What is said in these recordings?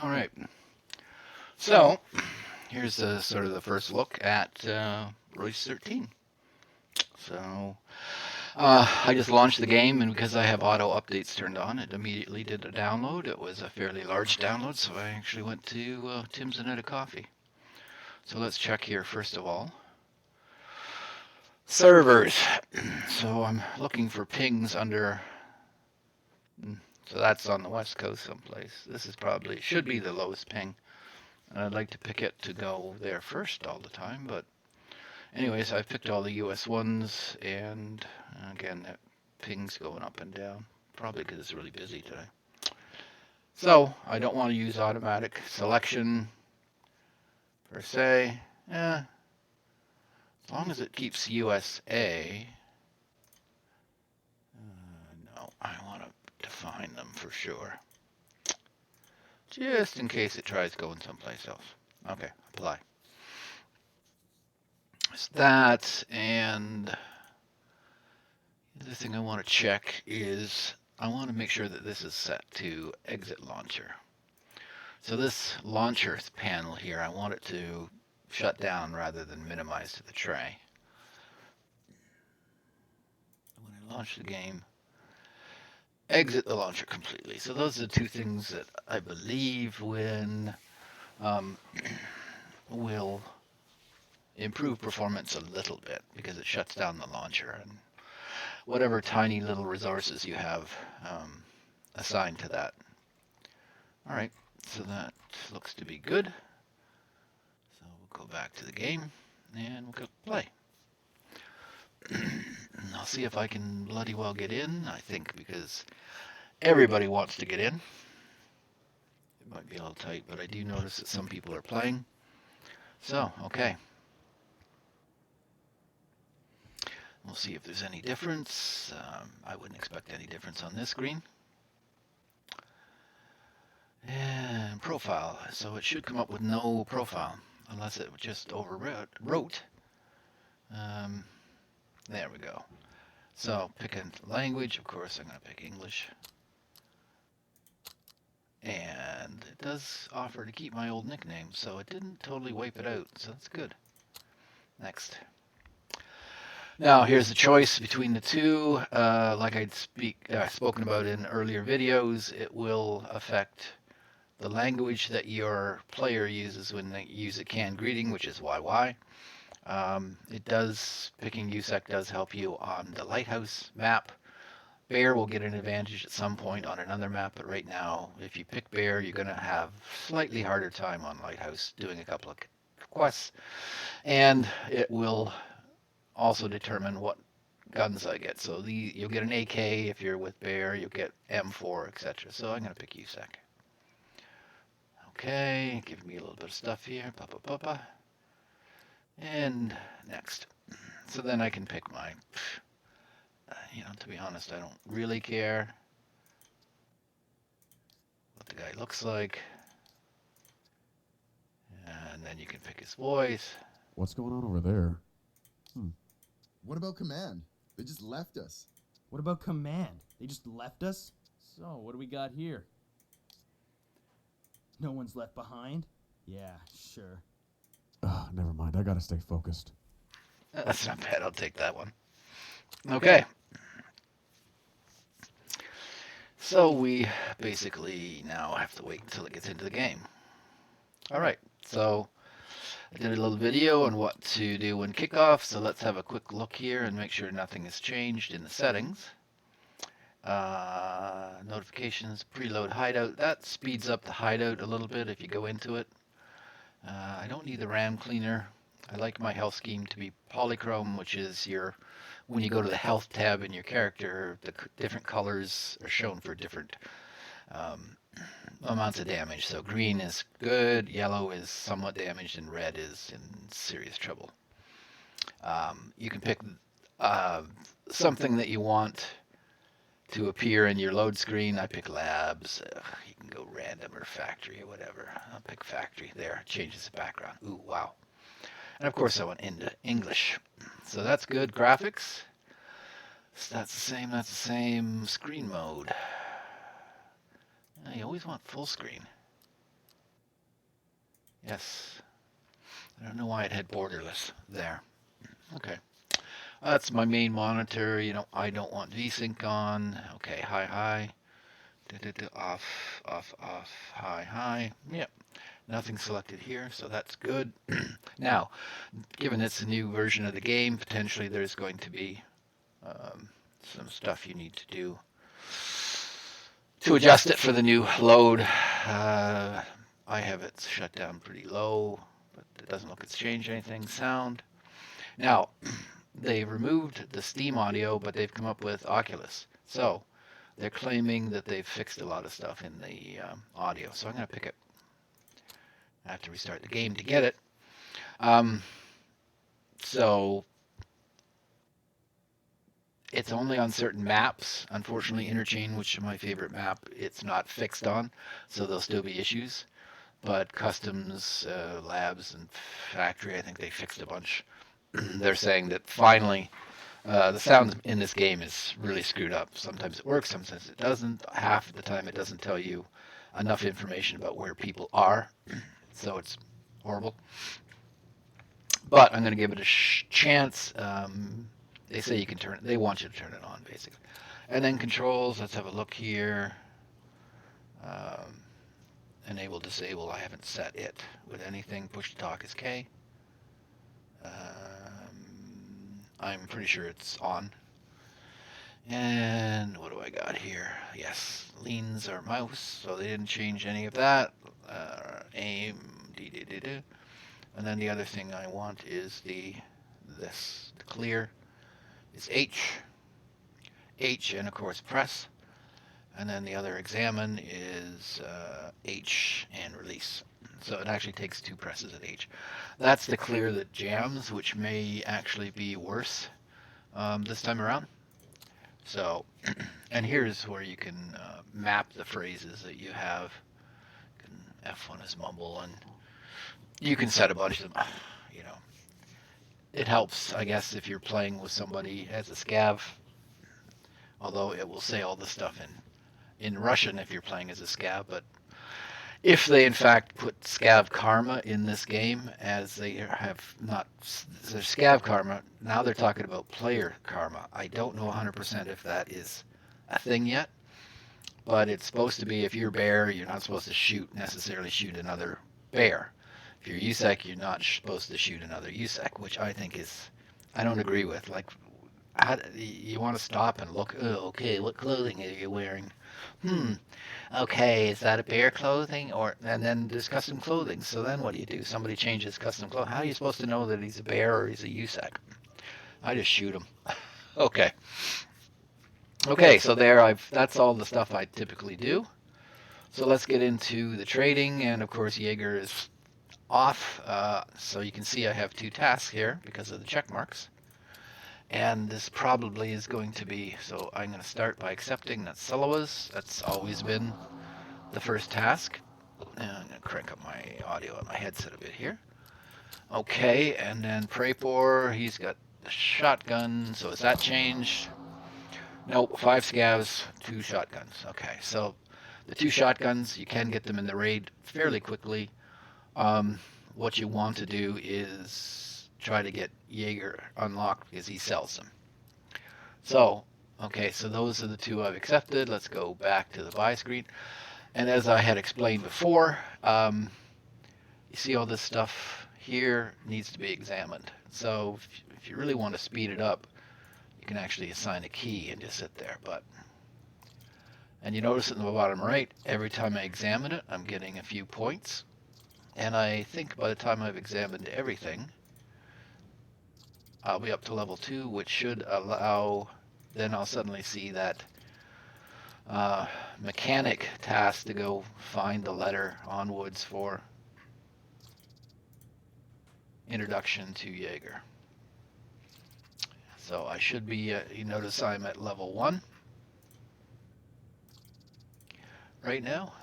All right. So, here's sort of the first look at Release 13. So, I just launched the game, and because I have auto updates turned on, it immediately did a download. It was a fairly large download, so I actually went to Tim's and had a coffee. So let's check here first of all. Servers. So I'm looking for pings under. So that's on the west coast someplace. This is probably should be the lowest ping. I'd like to pick it to go there first all the time, but anyways, I've picked all the US ones, and again, that ping's going up and down, probably because it's really busy today. So I don't want to use automatic selection per se. As long as it keeps USA. No, I want to define them for sure, just in case it tries going someplace else. Okay, apply. So that, and the other thing I want to check is I want to make sure that this is set to exit launcher. So this launcher panel here, I want it to shut down rather than minimize to the tray. When I launch the game, exit the launcher completely. So those are the two things that I believe will improve performance a little bit, because it shuts down the launcher and whatever tiny little resources you have assigned to that. All right, so that looks to be good. So we'll go back to the game and we'll click play. I'll see if I can bloody well get in, I think, because everybody wants to get in. It might be a little tight, but I do notice that some people are playing. So, okay. We'll see if there's any difference. I wouldn't expect any difference on this screen. And profile. So it should come up with no profile, unless it just overwrote. There we go. So pick a language. Of course, I'm going to pick English. And it does offer to keep my old nickname, so it didn't totally wipe it out. So that's good. Next. Now here's the choice between the two. Like I'd spoken about in earlier videos, it will affect the language that your player uses when they use a canned greeting, which is YY. Picking USEC does help you on the lighthouse map. Bear will get an advantage at some point on another map, but right now, if you pick Bear, you're going to have slightly harder time on lighthouse doing a couple of quests, and it will also determine what guns I get. So you'll get an AK if you're with Bear, you'll get M4, etc. So I'm going to pick USEC. Okay, give me a little bit of stuff here. And next. So then I can pick my, to be honest, I don't really care what the guy looks like. And then you can pick his voice. What's going on over there? What about Command? They just left us. What about Command? They just left us? So, what do we got here? No one's left behind? Yeah, sure. Never mind. I gotta stay focused. That's not bad. I'll take that one. Okay. So we basically now have to wait until it gets into the game. All right. So I did a little video on what to do when kickoff. So let's have a quick look here and make sure nothing has changed in the settings. Notifications, preload hideout. That speeds up the hideout a little bit if you go into it. I don't need the RAM cleaner. I like my health scheme to be polychrome, which is when you go to the health tab in your character, the different colors are shown for different amounts of damage. So green is good, yellow is somewhat damaged, and red is in serious trouble. You can pick something that you want to appear in your load screen. I pick labs. You can go random or factory or whatever. I'll pick factory. There, changes the background. Ooh, wow. And of course I went into English. So that's good. Graphics. So that's the same. Screen mode. You always want full screen. Yes. I don't know why it had borderless there. Okay. That's my main monitor. I don't want VSync on. Okay, high, high. Off, off, off, high, high. Yep. Nothing selected here, so that's good. Now, given it's a new version of the game, potentially there's going to be some stuff you need to do to adjust it for the new load. I have it shut down pretty low, but it doesn't look it's changed anything. Sound. Now, they removed the Steam audio, but they've come up with Oculus. So they're claiming that they've fixed a lot of stuff in the audio. So I'm going to pick it. I have to restart the game to get it. So it's only on certain maps. Unfortunately, Interchain, which is my favorite map, it's not fixed on. So there'll still be issues. But Customs, Labs, and Factory, I think they fixed a bunch. They're saying that finally the sound in this game is really screwed up. Sometimes it works, sometimes it doesn't. Half of the time it doesn't tell you enough information about where people are. So it's horrible. But I'm going to give it a chance. They say you can turn it. They want you to turn it on, basically. And then controls. Let's have a look here. Enable, disable. I haven't set it with anything. Push to talk is K. I'm pretty sure it's on. And what do I got here? Yes, leans are mouse, so they didn't change any of that. Aim, and then the other thing I want is the clear is H, and of course press. And then the other examine is H and release. So it actually takes 2 presses at H. That's the clear that jams, which may actually be worse this time around. So, and here's where you can map the phrases that you have. F1 is mumble, and you can set a bunch of them. It helps, I guess, if you're playing with somebody as a scav. Although it will say all the stuff in Russian if you're playing as a scav, but if they in fact put scav karma in this game, as they have not, their scav karma, now they're talking about player karma. I don't know 100% if that is a thing yet, but it's supposed to be if you're bear, you're not supposed to necessarily shoot another bear. If you're USEC, you're not supposed to shoot another USEC, which I think I don't agree with. Like, you want to stop and look, oh, okay, what clothing are you wearing? Okay, is that a bear clothing? And then there's custom clothing. So then what do? Somebody changes custom clothing. How are you supposed to know that he's a bear or he's a USEC? I just shoot him. Okay. Okay, so that's all the stuff I typically do. So let's get into the trading, and of course Jaeger is off. So you can see I have 2 tasks here because of the check marks. And this probably is going to be, so I'm going to start by accepting that Siloas. That's always been the first task. And I'm going to crank up my audio on my headset a bit here. Okay, and then Prapor, he's got a shotgun, so has that changed? Nope, 5 scavs, 2 shotguns. Okay, so the 2 shotguns, you can get them in the raid fairly quickly. What you want to do is try to get Jaeger unlocked because he sells them. So, okay, so those are the 2 I've accepted. Let's go back to the buy screen. And as I had explained before, you see all this stuff here needs to be examined. So if you really want to speed it up, you can actually assign a key and just sit there. And you notice in the bottom right, every time I examine it, I'm getting a few points. And I think by the time I've examined everything, I'll be up to level 2, which should allow, then I'll suddenly see that mechanic task to go find the letter on Woods for introduction to Jaeger. So I should be, you notice I'm at level 1 right now.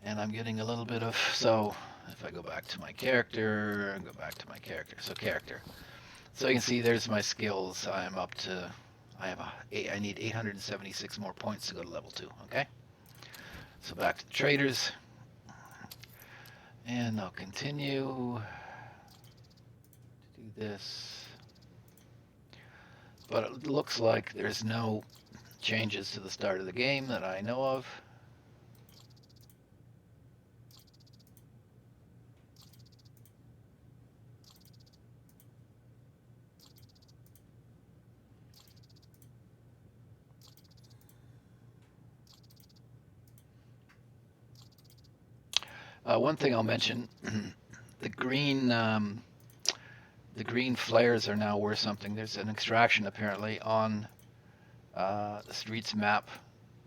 And I'm getting a little bit of, so if I go back to my character, so character. So you can see there's my skills. I'm up to, I need 876 more points to go to level 2, okay? So back to the traders. And I'll continue to do this. But it looks like there's no changes to the start of the game that I know of. One thing I'll mention, the green flares are now worth something. There's an extraction apparently on the streets map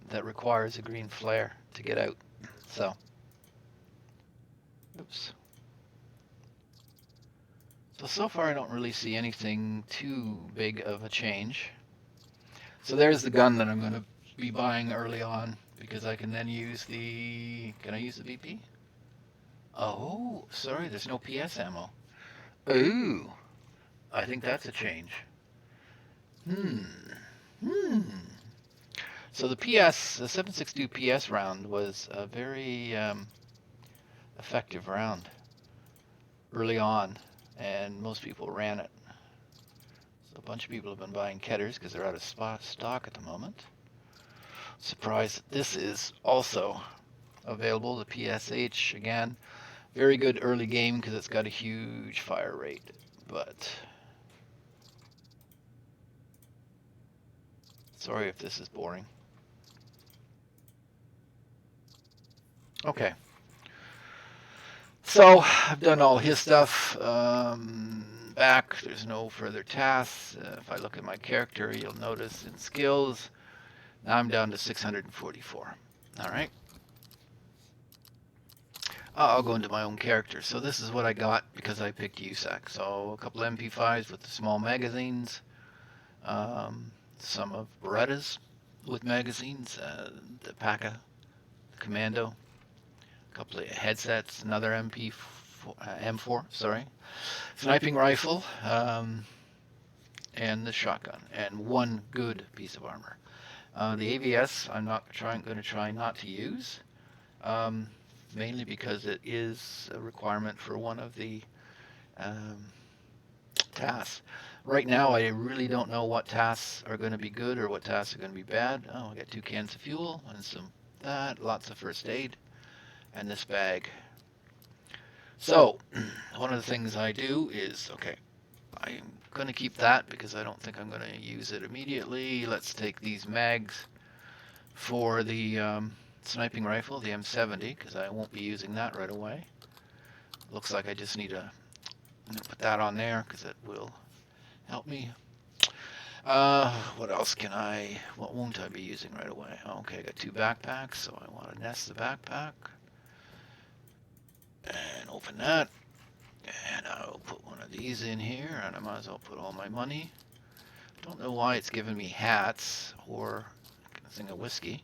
that requires a green flare to get out. So, oops. So far I don't really see anything too big of a change. So there's the gun that I'm going to be buying early on because I can then use the, can I use the BP? Oh, sorry, there's no PS ammo. Ooh, I think that's a change. So the 7.62 PS round was a very effective round early on, and most people ran it. So a bunch of people have been buying Ketters because they're out of stock at the moment. Surprised that this is also available. The PSH, again, very good early game because it's got a huge fire rate, but sorry if this is boring. Okay. So I've done all his stuff. Back, there's no further tasks. If I look at my character, you'll notice in skills, now I'm down to 644. All right. I'll go into my own character. So this is what I got because I picked USAC. So a couple MP5s with the small magazines, some of Berettas with magazines, the PACA, the Commando, a couple of headsets, another M4, sorry, sniping rifle, and the shotgun, and one good piece of armor. The AVS I'm going to try not to use. Mainly because it is a requirement for one of the tasks. Right now, I really don't know what tasks are going to be good or what tasks are going to be bad. Oh, I got 2 cans of fuel and some that, lots of first aid, and this bag. So, one of the things I do is, okay, I'm going to keep that because I don't think I'm going to use it immediately. Let's take these mags for the sniping rifle, the M70, because I won't be using that right away. Looks like I just need to put that on there because it will help me. What else what won't I be using right away? Okay, I got 2 backpacks, so I want to nest the backpack. And open that. And I'll put one of these in here, and I might as well put all my money. Don't know why it's giving me hats or a thing of whiskey.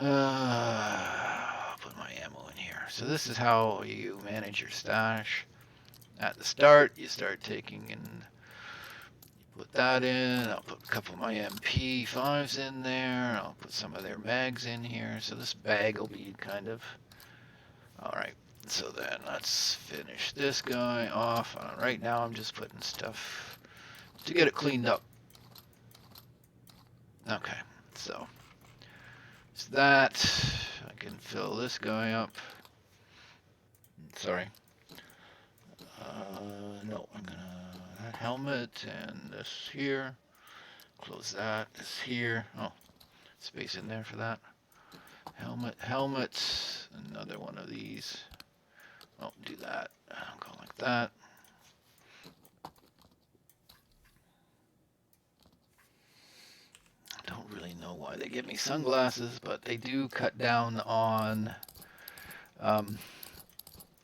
I'll put my ammo in here. So this is how you manage your stash. At the start, you start taking and put that in. I'll put a couple of my MP5s in there. I'll put some of their mags in here. So this bag will be kind of... Alright, so then let's finish this guy off. Right now I'm just putting stuff to get it cleaned up. Okay, so that. I can fill this guy up. Sorry. No, I'm gonna that helmet and this here. Close that. This here. Oh, space in there for that. Helmet. Another one of these. Oh, do that. I'll go like that. I don't really know why they give me sunglasses, but they do cut down on the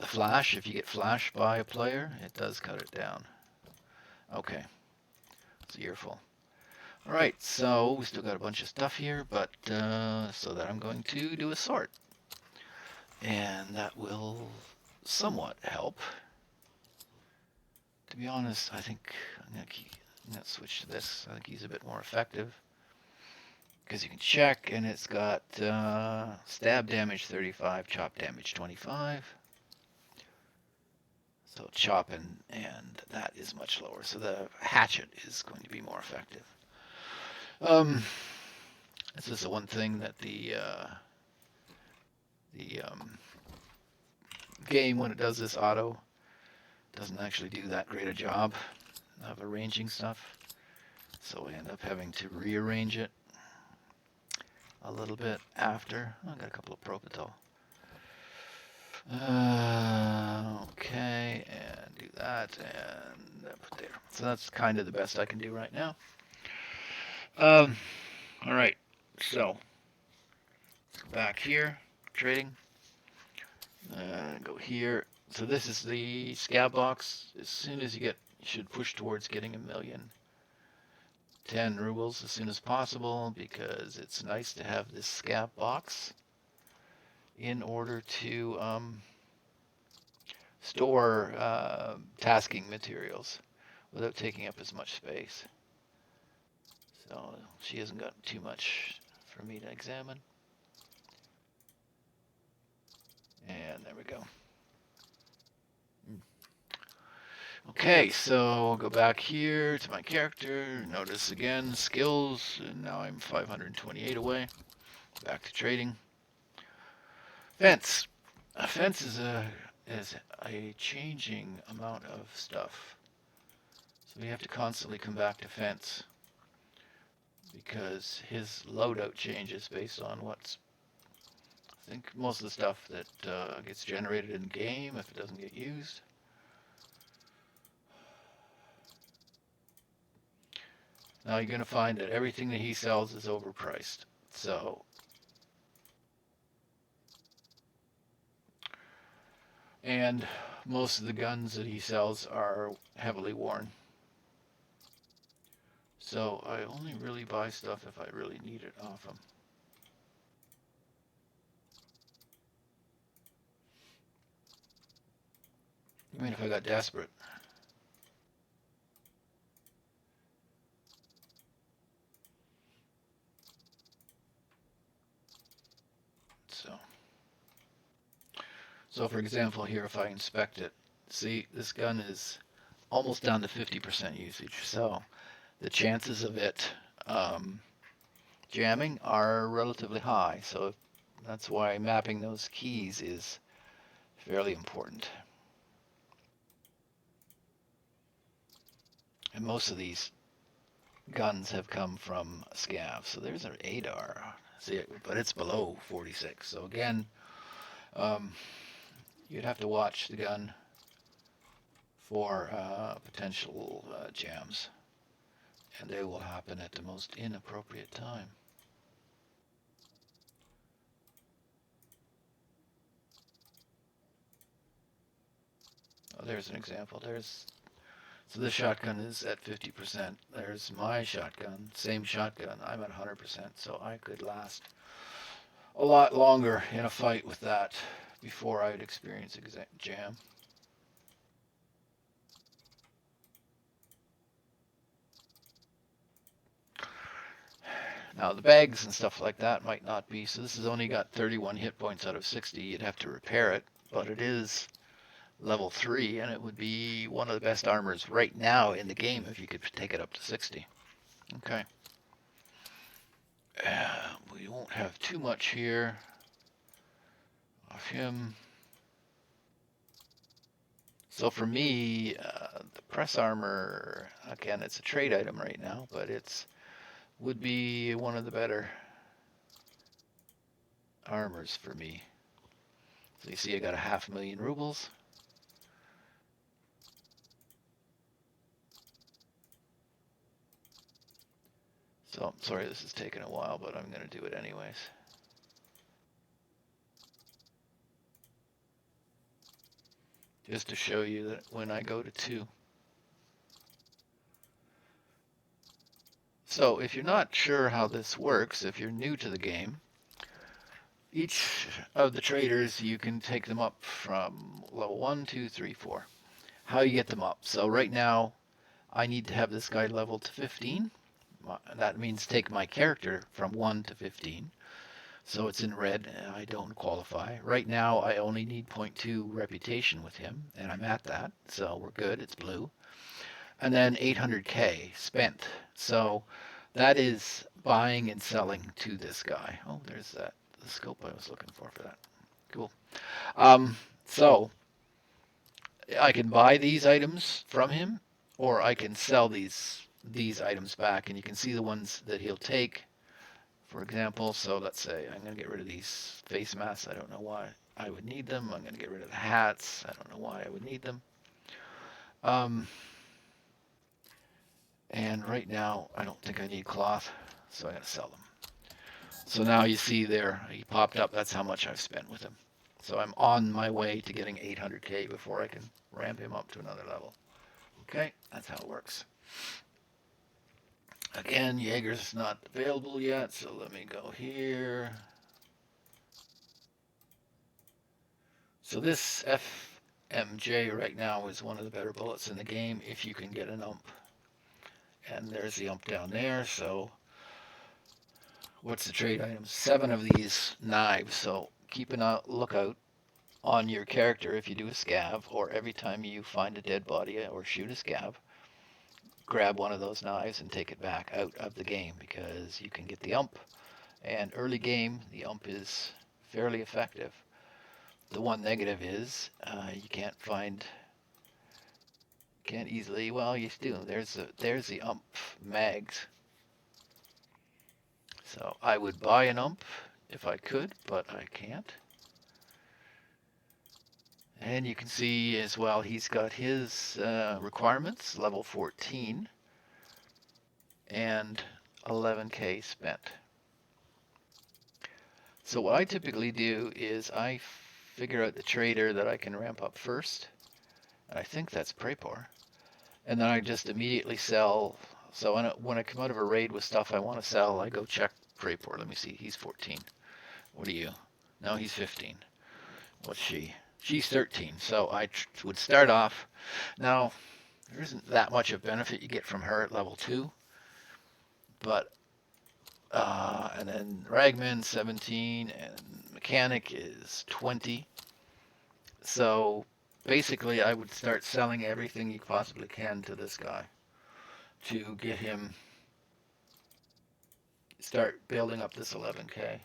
flash. If you get flashed by a player, it does cut it down. Okay, it's a earful. All right, so we still got a bunch of stuff here, but so that I'm going to do a sort, and that will somewhat help. To be honest, I think I'm gonna switch to this. I think he's a bit more effective because you can check, and it's got stab damage 35, chop damage 25. So chopping, and that is much lower. So the hatchet is going to be more effective. This is the one thing that the game, when it does this auto, doesn't actually do that great a job of arranging stuff. So we end up having to rearrange it a little bit after. I got a couple of Propital. Okay, and do that, and put there. So that's kind of the best I can do right now. All right, so back here, trading. Go here. So this is the scab box. As soon as you should push towards getting 1,010,000 rubles as soon as possible, because it's nice to have this scab box in order to store tasking materials without taking up as much space. So she hasn't got too much for me to examine. And there we go. Okay, so go back here to my character. Notice again skills, and now I'm 528 away. Back to trading. Fence. A fence is a changing amount of stuff, so we have to constantly come back to fence because his loadout changes based on what's. I think most of the stuff that gets generated in game if it doesn't get used. Now you're going to find that everything that he sells is overpriced. So and most of the guns that he sells are heavily worn. So I only really buy stuff if I really need it off him. I mean, if I got desperate. So for example here, if I inspect it, see this gun is almost down to 50% usage. So the chances of it jamming are relatively high. So that's why mapping those keys is fairly important. And most of these guns have come from scav. So there's an ADAR, see, but it's below 46. So again, you'd have to watch the gun for potential jams, and they will happen at the most inappropriate time. Oh, there's an example. So this shotgun is at 50%. There's my shotgun, same shotgun. I'm at 100%, so I could last a lot longer in a fight with that before I would experience a jam. Now the bags and stuff like that might not be, so this has only got 31 hit points out of 60. You'd have to repair it, but it is level 3, and it would be one of the best armors right now in the game if you could take it up to 60. Okay. We won't have too much here of him. So for me, the press armor, again, it's a trade item right now, but would be one of the better armors for me. So you see I got 500,000 rubles. So I'm sorry this is taking a while, but I'm going to do it anyways. Just to show you that when I go to 2. So if you're not sure how this works, if you're new to the game, each of the traders, you can take them up from level 1, 2, 3, 4. How you get them up. So right now, I need to have this guy leveled to 15. That means take my character from 1 to 15. So it's in red. I don't qualify. Right now, I only need 0.2 reputation with him, and I'm at that. So we're good. It's blue. And then 800K spent. So that is buying and selling to this guy. Oh, there's the scope I was looking for that. Cool. So I can buy these items from him, or I can sell these items back, and you can see the ones that he'll take. For example, so let's say I'm going to get rid of these face masks. I don't know why I would need them. I'm going to get rid of the hats. I don't know why I would need them. And right now, I don't think I need cloth, so I got to sell them. So now you see there, he popped up. That's how much I've spent with him. So I'm on my way to getting 800K before I can ramp him up to another level. Okay, that's how it works. Again, Jaeger's not available yet, so let me go here. So this FMJ right now is one of the better bullets in the game if you can get an ump. And there's the ump down there, so what's the trade items? 7 of these knives, so keep a lookout on your character if you do a scav, or every time you find a dead body or shoot a scav, grab one of those knives and take it back out of the game, because you can get the ump, and early game the ump is fairly effective. The one negative is you can't easily, well you do, there's the ump mags. So I would buy an ump if I could, but I can't. And you can see as well, he's got his requirements, level 14, and 11K spent. So what I typically do is I figure out the trader that I can ramp up first. And I think that's Prepor. And then I just immediately sell. So when I come out of a raid with stuff I want to sell, I go check Prepor. Let me see, he's 14. What are you? No, he's 15. What's she? She's 13. So I would start off. Now, there isn't that much of benefit you get from her at level 2. But, and then Ragman 17, and Mechanic is 20. So basically I would start selling everything you possibly can to this guy to get him, start building up this 11K.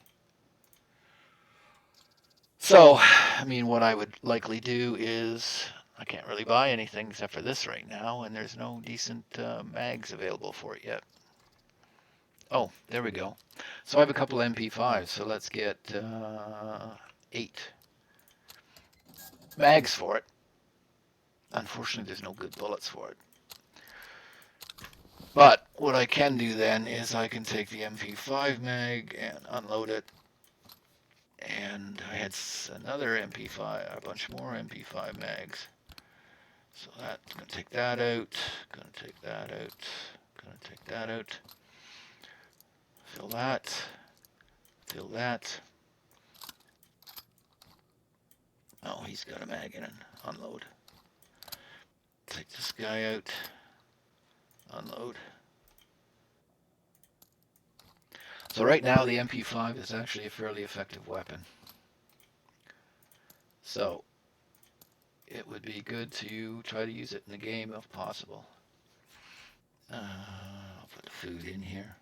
So, I mean, what I would likely do is, I can't really buy anything except for this right now, and there's no decent mags available for it yet. Oh, there we go. So I have a couple MP5s, so let's get 8 mags for it. Unfortunately, there's no good bullets for it. But what I can do then is I can take the MP5 mag and unload it. And I had another MP5, a bunch more MP5 mags. So that's going to take that out, going to take that out, going to take that out. Fill that, fill that. Oh, he's got a mag in it. Unload. Take this guy out. Unload. So right now the MP5 is actually a fairly effective weapon. So it would be good to try to use it in the game if possible. I'll put the food in here.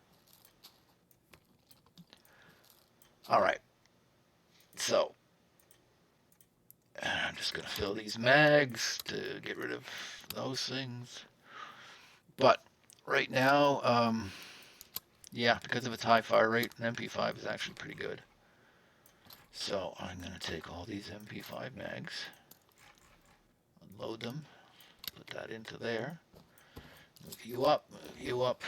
Alright. So I'm just going to fill these mags to get rid of those things. But right now, yeah, because of its high fire rate, an MP5 is actually pretty good. So I'm going to take all these MP5 mags, unload them, put that into there, move you up, move you up.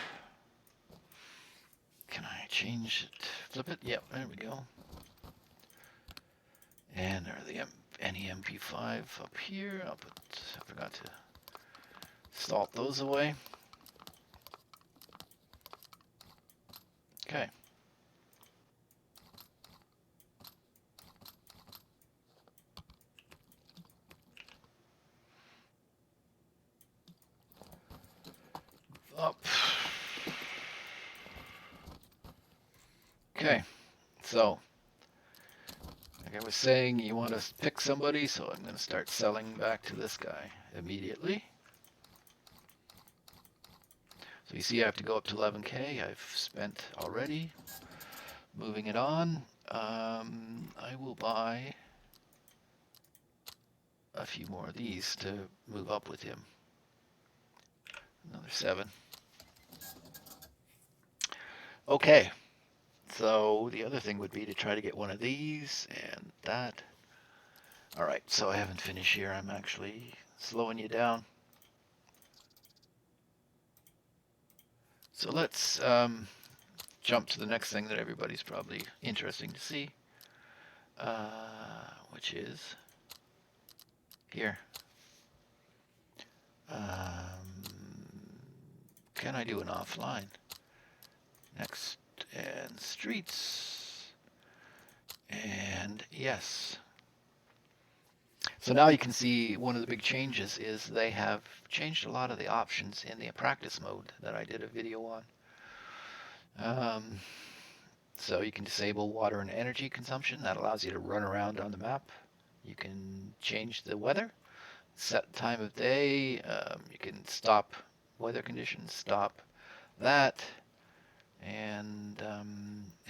Can I change it? Flip it? Yep, there we go. And there are the any MP5 up here. I forgot to salt those away. Okay. Up. Okay, so Like I was saying, you want to pick somebody, so I'm going to start selling back to this guy immediately. So you see I have to go up to 11k. I've spent already. Moving it on. I will buy a few more of these to move up with him. Another 7. Okay. So the other thing would be to try to get one of these and that. Alright, so I haven't finished here. I'm actually slowing you down. So let's jump to the next thing that everybody's probably interesting to see, which is here. Can I do an offline? Next, and streets, and yes. So now you can see one of the big changes is they have changed a lot of the options in the practice mode that I did a video on. So you can disable water and energy consumption. That allows you to run around on the map. You can change the weather, set time of day. You can stop weather conditions, stop that. And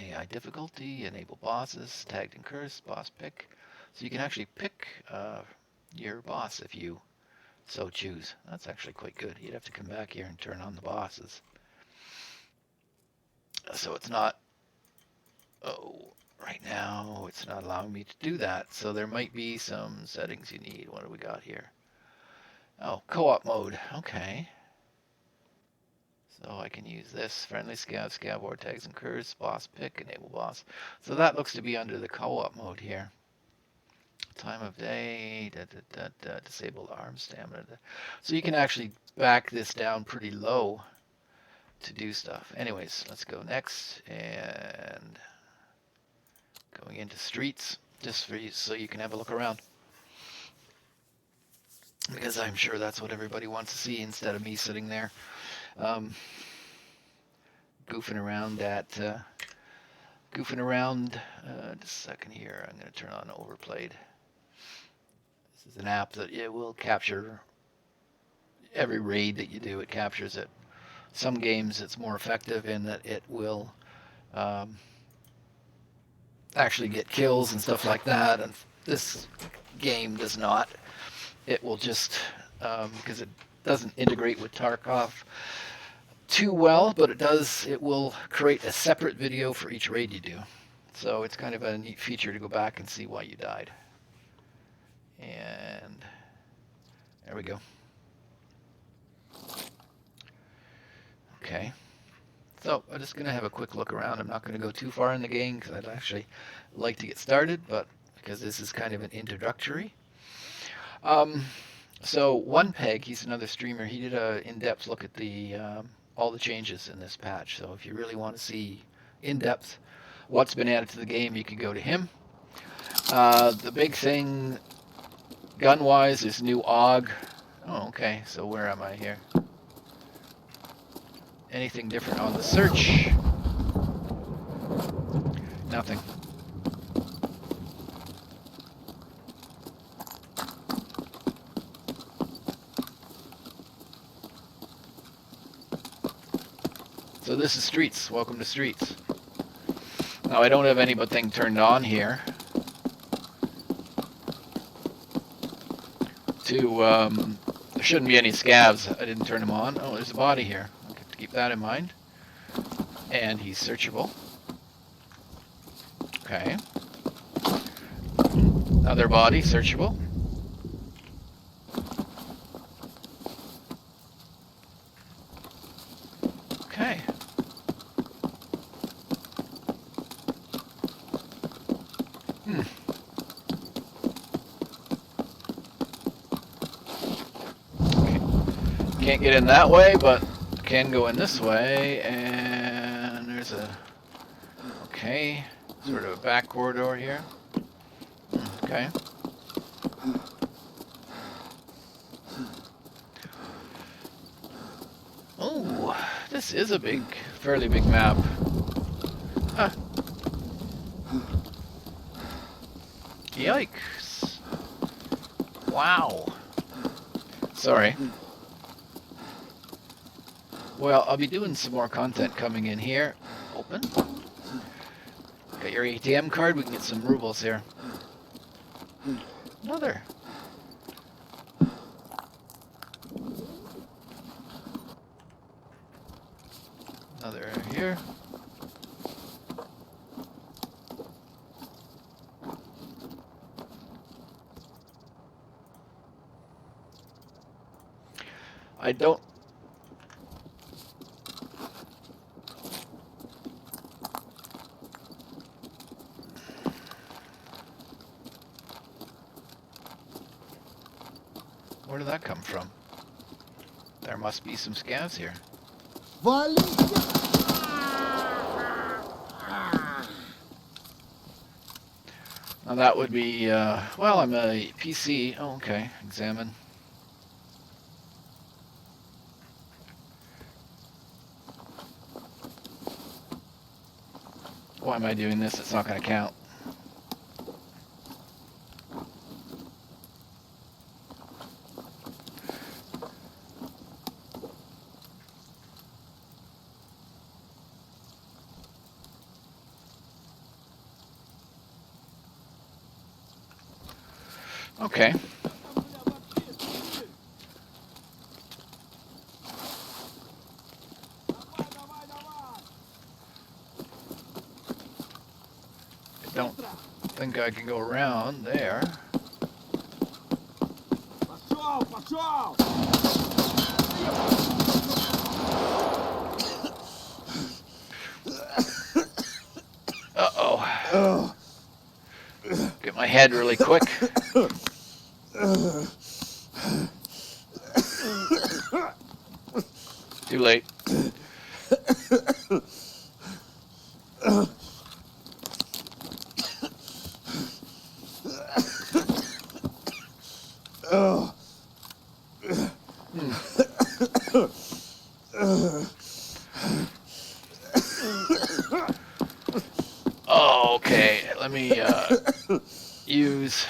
AI difficulty, enable bosses, tagged and cursed, boss pick. So you can actually pick your boss if you so choose. That's actually quite good. You'd have to come back here and turn on the bosses. So it's not, right now it's not allowing me to do that. So there might be some settings you need. What do we got here? Oh, co-op mode. Okay. So I can use this, friendly scav, scav war tags and curs, boss pick, enable boss. So that looks to be under the co-op mode here. Time of day, disable arm stamina. So you can actually back this down pretty low to do stuff. Anyways, let's go next, and going into streets, just for you, so you can have a look around. Because I'm sure that's what everybody wants to see instead of me sitting there. Goofing around just a second here. I'm going to turn on overplayed. This is an app that it will capture every raid that you do. It captures it. Some games it's more effective in that it will actually get kills and stuff like that, and this game does not. It will just because it doesn't integrate with Tarkov too well, but it will create a separate video for each raid you do. So it's kind of a neat feature to go back and see why you died. And there we go. Okay. So I'm just going to have a quick look around. I'm not going to go too far in the game because I'd actually like to get started, but because this is kind of an introductory. So One Peg, he's another streamer. He did an in-depth look at the all the changes in this patch. So if you really want to see in-depth what's been added to the game, you can go to him. The big thing gun-wise is new AUG. Oh, okay. So where am I here? Anything different on the search? Nothing. So this is Streets. Welcome to Streets. Now I don't have anything turned on here to, there shouldn't be any scavs. I didn't turn them on. Oh, there's a body here. Okay, have to keep that in mind. And he's searchable. Okay. Another body, searchable. Okay. Can't get in that way, but can go in this way, and there's a, okay, sort of a back corridor here. Okay. Oh, this is a fairly big map. Huh. Yikes. Wow. Sorry. Well, I'll be doing some more content coming in here. Open. Got your ATM card, we can get some rubles here. Another. Another here. I don't... Where did that come from? There must be some scavs here. Now that would be, well, I'm a PC. Oh, okay. Examine. Why am I doing this? It's not going to count. Okay. I don't think I can go around there. Uh-oh. Get my head really quick. Too late. Oh, okay, let me use...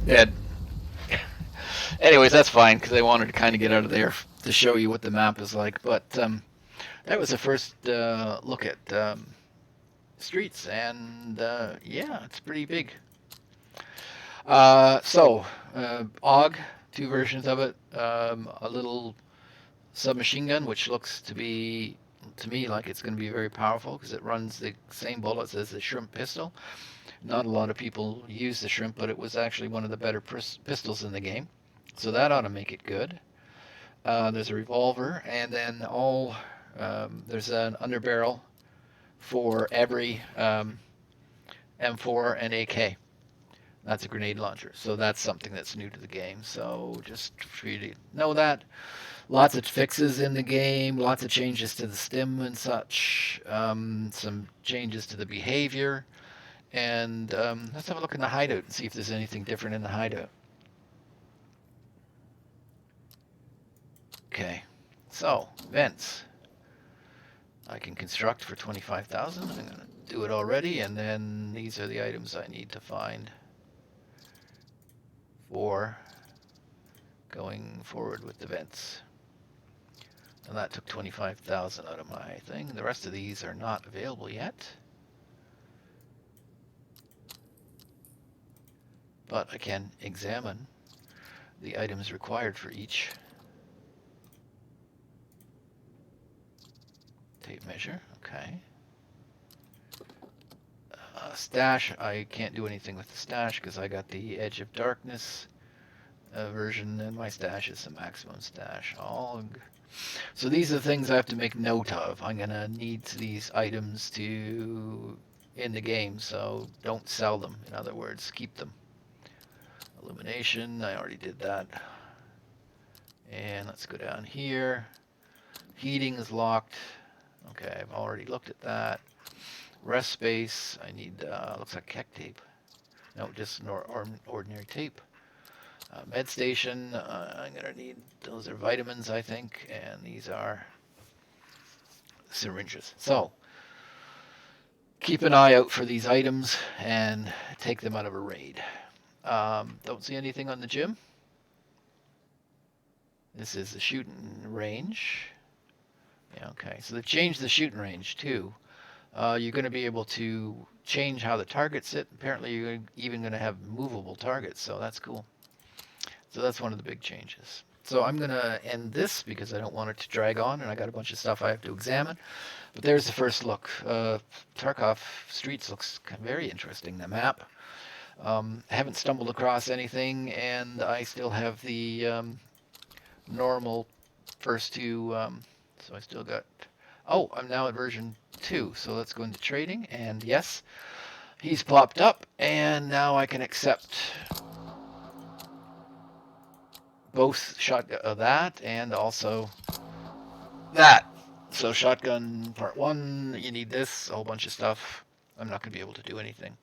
Dead. Anyways, that's fine, because I wanted to kind of get out of there to show you what the map is like. But that was the first look at streets, and yeah, it's pretty big. AUG, two versions of it. A little submachine gun, which looks to be, to me, like it's going to be very powerful, because it runs the same bullets as the shrimp pistol. Not a lot of people use the shrimp, but it was actually one of the better pistols in the game. So that ought to make it good. There's a revolver, and then there's an underbarrel for every M4 and AK. That's a grenade launcher. So that's something that's new to the game. So just for you to know that. Lots of fixes in the game, lots of changes to the stim and such, some changes to the behavior. And let's have a look in the hideout and see if there's anything different in the hideout. Okay, so vents. I can construct for 25,000. I'm going to do it already, and then these are the items I need to find for going forward with the vents. And that took 25,000 out of my thing. The rest of these are not available yet. But I can examine the items required for each. Tape measure, okay. Stash, I can't do anything with the stash because I got the Edge of Darkness version, and my stash is the maximum stash. So these are the things I have to make note of. I'm going to need these items in the game, so don't sell them. In other words, keep them. Illumination, I already did that. And let's go down here. Heating is locked. Okay, I've already looked at that. Rest space, I need, looks like heck tape. No, just ordinary tape. Med station, I'm gonna need, those are vitamins, I think, and these are syringes. So, keep an eye out for these items and take them out of a raid. Don't see anything on the gym. This is the shooting range. Yeah, okay, so they changed the shooting range too. You're going to be able to change how the targets sit. Apparently, you're even going to have movable targets, so that's cool. So that's one of the big changes. So I'm going to end this because I don't want it to drag on, and I got a bunch of stuff I have to examine. But there's the first look. Tarkov Streets looks very interesting, the map. I haven't stumbled across anything, and I still have the normal first two. So I still got... Oh, I'm now at version 2, so let's go into trading, and yes, he's popped up, and now I can accept both shotgun that and also that. So shotgun part 1, you need this, a whole bunch of stuff. I'm not going to be able to do anything.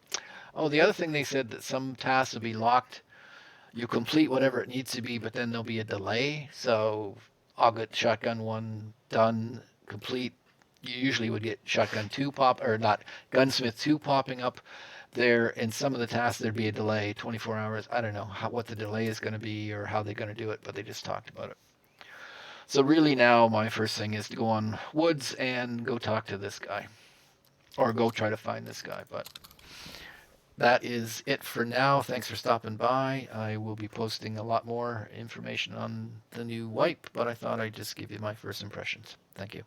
Oh, the other thing they said that some tasks will be locked. You complete whatever it needs to be, but then there'll be a delay. So I'll get shotgun 1 done, complete. You usually would get shotgun 2 or not, gunsmith 2 popping up there. In some of the tasks, there'd be a delay, 24 hours. I don't know what the delay is going to be or how they're going to do it, but they just talked about it. So really now my first thing is to go on Woods and go talk to this guy, or go try to find this guy. But that is it for now. Thanks for stopping by. I will be posting a lot more information on the new wipe, but I thought I'd just give you my first impressions. Thank you.